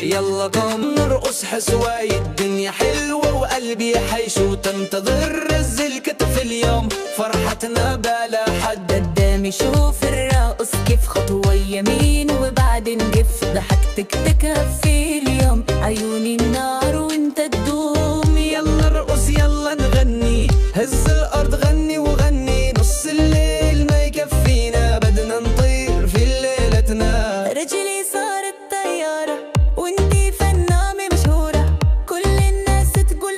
يلا قوم نرقص حسواي، الدنيا حلوة وقلبي حيشو تنتظر رز الكتف اليوم، فرحتنا بلا حد. قدامي شوف الراقص كيف خطوة يمين وبعدين قف، ضحكتك تكفي اليوم، عيوني النار وانت تدوم. يلا ارقص يلا نغني، هز الارض غني وغني، نص الليل ما يكفينا، بدنا نطير في ليلتنا. رجلي صارت طيارة وانتي فنانة مشهورة، كل الناس تقول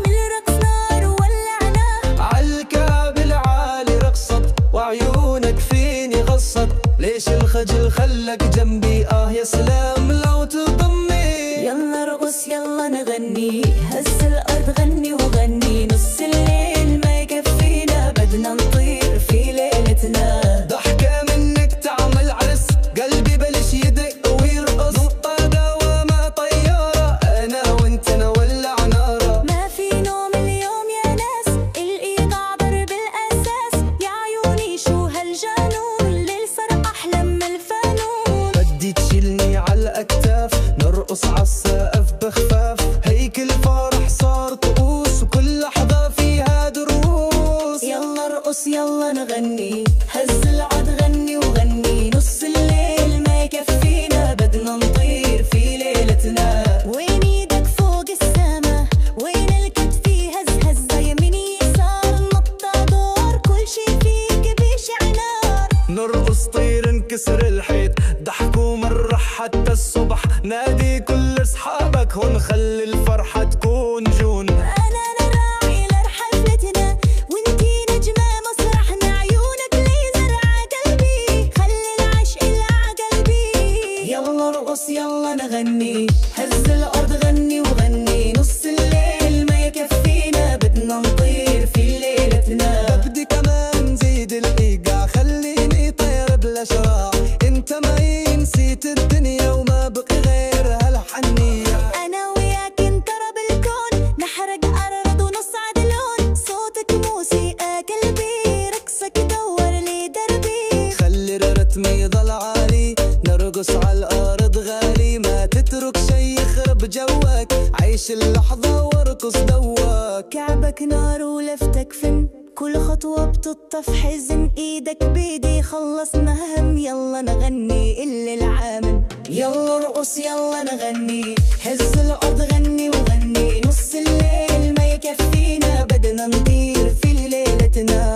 من الرقص نار ولعناه. عالكعب العالي رقصت وعيونك فيني غصت، ليش الخجل خلك جنبي؟ يا سلام لو تضمي. يلا ارقص يلا نغني، هز الارض غني وغني، نص الليل ما يكفينا، بدنا نطير في ليلتنا. ضحكة منك تعمل عرس، قلبي بلش يدق ويرقص، نقطة دوامة طيارة، انا وانت نولع نارة. ما في نوم اليوم يا ناس، الايقاع ضرب الاساس، يا عيوني شو هالجنون، الليل صار احلى من الفانون. بدي تشيلني عالاكتاف، نرقص عالسقف بخفاف، هيك الفرح صار طقوس وكل لحظة فيها دروس. يلا ارقص يلا نغني، هز العود غني وغني، نص الليل ما يكفينا، بدنا نطير في ليلتنا. وين ايدك فوق السما، وين الكتف هز هزة، يمين يسار نطة دور، كل شي فيك بيشع نار. نرقص طير نكسر الحيط، ضحكوا مرة حتى الصبح، نادي كل اصحابك ونخلي الفرحة تكون جون. انا راعي لحفلتنا وانتي نجمة مسرحنا، عيونك ليزر عقلبي، خلي العشق العقلبي. يلا ارقص يلا نغني، هز الارض غني وغني، نص الليل ما يكفينا، بدنا نطير في ليلتنا. بدي كمان زيد الايقاع، خليني طير بلا شراع، انت معي نسيت الدنيا وما بقي غير هالحنية. انا وياك انطرب الكون، نحرق ارض ونصعد لون، صوتك موسيقى قلبي، رقصك دور لي دربي. خلي الرتم يضل عالي، نرقص عالارض غالي، ما تترك شي يخرب جوك، عيش اللحظة وارقص دوك. كعبك نار ولفتك فن، كل خطوة بتطف حزن، ايدك بيدي خلصنا هم، يلا نغني الليل عامل. يلا ارقص يلا نغني، هز الارض غني وغني، نص الليل ما يكفينا، بدنا نطير في ليلتنا.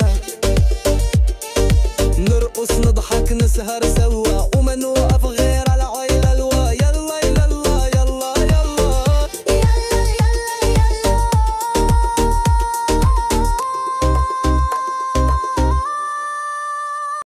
نرقص نضحك نسهر سوا،